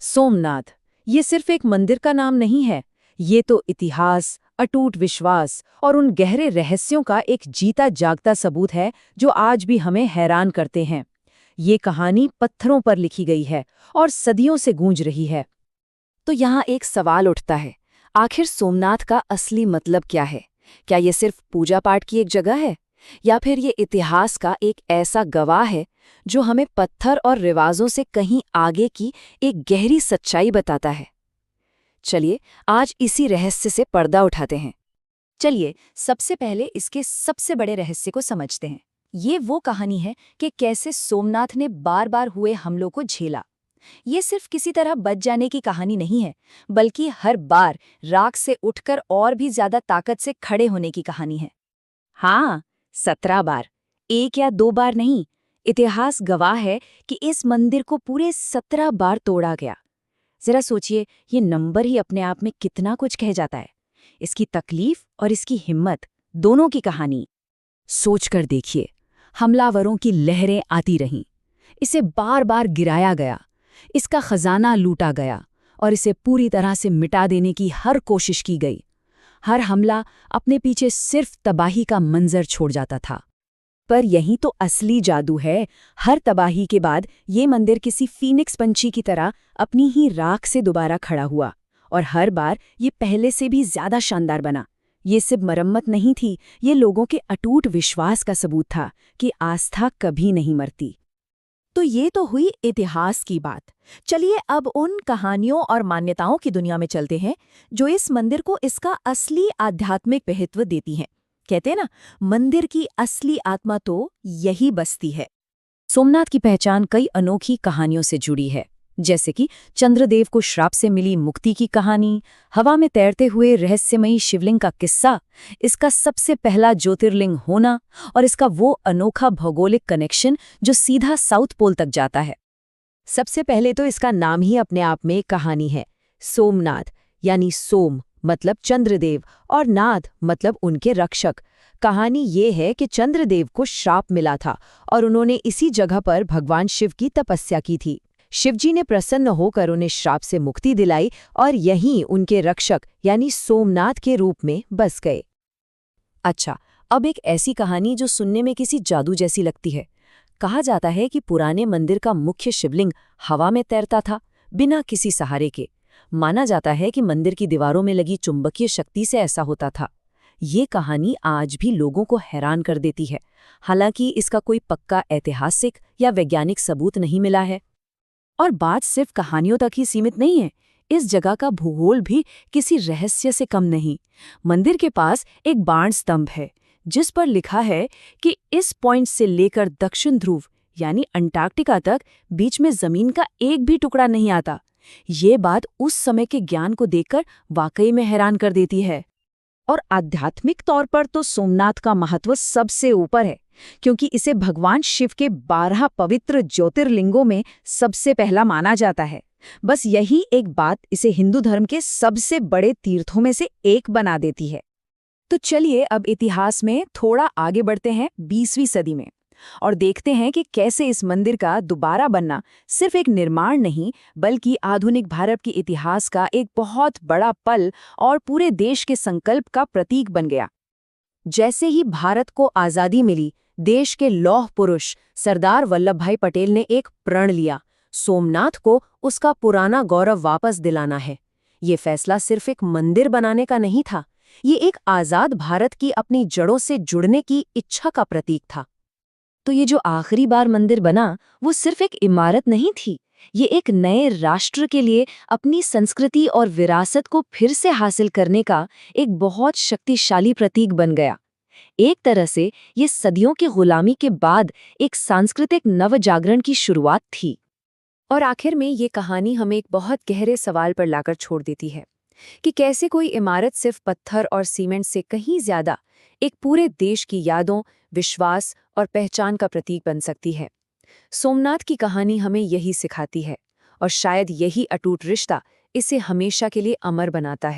सोमनाथ, ये सिर्फ एक मंदिर का नाम नहीं है। ये तो इतिहास, अटूट विश्वास और उन गहरे रहस्यों का एक जीता जागता सबूत है जो आज भी हमें हैरान करते हैं। ये कहानी पत्थरों पर लिखी गई है और सदियों से गूंज रही है। तो यहाँ एक सवाल उठता है, आखिर सोमनाथ का असली मतलब क्या है? क्या ये सिर्फ पूजा पाठ की एक जगह है, या फिर ये इतिहास का एक ऐसा गवाह है जो हमें पत्थर और रिवाजों से कहीं आगे की एक गहरी सच्चाई बताता है? चलिए आज इसी रहस्य से पर्दा उठाते हैं। चलिए सबसे पहले इसके सबसे बड़े रहस्य को समझते हैं। ये वो कहानी है कि कैसे सोमनाथ ने बार बार हुए हमलों को झेला। ये सिर्फ किसी तरह बच जाने की कहानी नहीं है, बल्कि हर बार राख से उठकर और भी ज्यादा ताकत से खड़े होने की कहानी है। हाँ, 17 बार, एक या 2 बार नहीं। इतिहास गवाह है कि इस मंदिर को पूरे 17 बार तोड़ा गया। जरा सोचिए, ये नंबर ही अपने आप में कितना कुछ कह जाता है। इसकी तकलीफ और इसकी हिम्मत, दोनों की कहानी सोचकर देखिए। हमलावरों की लहरें आती रहीं, इसे बार बार गिराया गया, इसका खजाना लूटा गया और इसे पूरी तरह से मिटा देने की हर कोशिश की गई। हर हमला अपने पीछे सिर्फ तबाही का मंजर छोड़ जाता था। पर यही तो असली जादू है। हर तबाही के बाद ये मंदिर किसी फीनिक्स पंछी की तरह अपनी ही राख से दोबारा खड़ा हुआ, और हर बार ये पहले से भी ज्यादा शानदार बना। ये सिर्फ मरम्मत नहीं थी, ये लोगों के अटूट विश्वास का सबूत था कि आस्था कभी नहीं मरती। तो ये तो हुई इतिहास की बात। चलिए अब उन कहानियों और मान्यताओं की दुनिया में चलते हैं जो इस मंदिर को इसका असली आध्यात्मिक महत्व देती हैं। कहते हैं ना, मंदिर की असली आत्मा तो यही बसती है। सोमनाथ की पहचान कई अनोखी कहानियों से जुड़ी है, जैसे कि चंद्रदेव को श्राप से मिली मुक्ति की कहानी, हवा में तैरते हुए रहस्यमयी शिवलिंग का किस्सा, इसका सबसे पहला ज्योतिर्लिंग होना और इसका वो अनोखा भौगोलिक कनेक्शन जो सीधा साउथ पोल तक जाता है। सबसे पहले तो इसका नाम ही अपने आप में एक कहानी है। सोमनाथ यानी सोम मतलब चंद्रदेव और नाथ मतलब उनके रक्षक। कहानी ये है कि चंद्रदेव को श्राप मिला था और उन्होंने इसी जगह पर भगवान शिव की तपस्या की थी। शिवजी ने प्रसन्न होकर उन्हें श्राप से मुक्ति दिलाई और यहीं उनके रक्षक यानी सोमनाथ के रूप में बस गए। अच्छा, अब एक ऐसी कहानी जो सुनने में किसी जादू जैसी लगती है। कहा जाता है कि पुराने मंदिर का मुख्य शिवलिंग हवा में तैरता था, बिना किसी सहारे के। माना जाता है कि मंदिर की दीवारों में लगी चुंबकीय शक्ति से ऐसा होता था। ये कहानी आज भी लोगों को हैरान कर देती है, हालांकि इसका कोई पक्का ऐतिहासिक या वैज्ञानिक सबूत नहीं मिला है। और बात सिर्फ कहानियों तक ही सीमित नहीं है, इस जगह का भूगोल भी किसी रहस्य से कम नहीं। मंदिर के पास एक बाण स्तंभ है जिस पर लिखा है कि इस पॉइंट से लेकर दक्षिण ध्रुव यानी अंटार्कटिका तक बीच में जमीन का एक भी टुकड़ा नहीं आता। ये बात उस समय के ज्ञान को देखकर वाकई में हैरान कर देती है। और आध्यात्मिक तौर पर तो सोमनाथ का महत्व सबसे ऊपर है, क्योंकि इसे भगवान शिव के 12 पवित्र ज्योतिर्लिंगों में सबसे पहला माना जाता है। बस यही एक बात इसे हिंदू धर्म के सबसे बड़े तीर्थों में से एक बना देती है। तो चलिए अब इतिहास में थोड़ा आगे बढ़ते हैं 20वीं सदी में और देखते हैं कि कैसे इस मंदिर का दोबारा बनना सिर्फ एक निर्माण नहीं, बल्कि आधुनिक भारत के इतिहास का एक बहुत बड़ा पल और पूरे देश के संकल्प का प्रतीक बन गया। जैसे ही भारत को आज़ादी मिली, देश के लौह पुरुष सरदार वल्लभ भाई पटेल ने एक प्रण लिया, सोमनाथ को उसका पुराना गौरव वापस दिलाना है। ये फैसला सिर्फ एक मंदिर बनाने का नहीं था, ये एक आज़ाद भारत की अपनी जड़ों से जुड़ने की इच्छा का प्रतीक था। तो ये जो आखिरी बार मंदिर बना, वो सिर्फ एक इमारत नहीं थी, ये एक नए राष्ट्र के लिए अपनी संस्कृति और विरासत को फिर से हासिल करने का एक बहुत शक्तिशाली प्रतीक बन गया। एक तरह से ये सदियों की गुलामी के बाद एक सांस्कृतिक नवजागरण की शुरुआत थी। और आखिर में ये कहानी हमें एक बहुत गहरे सवाल पर लाकर छोड़ देती है कि कैसे कोई इमारत सिर्फ पत्थर और सीमेंट से कहीं ज्यादा एक पूरे देश की यादों, विश्वास और पहचान का प्रतीक बन सकती है। सोमनाथ की कहानी हमें यही सिखाती है और शायद यही अटूट रिश्ता इसे हमेशा के लिए अमर बनाता है।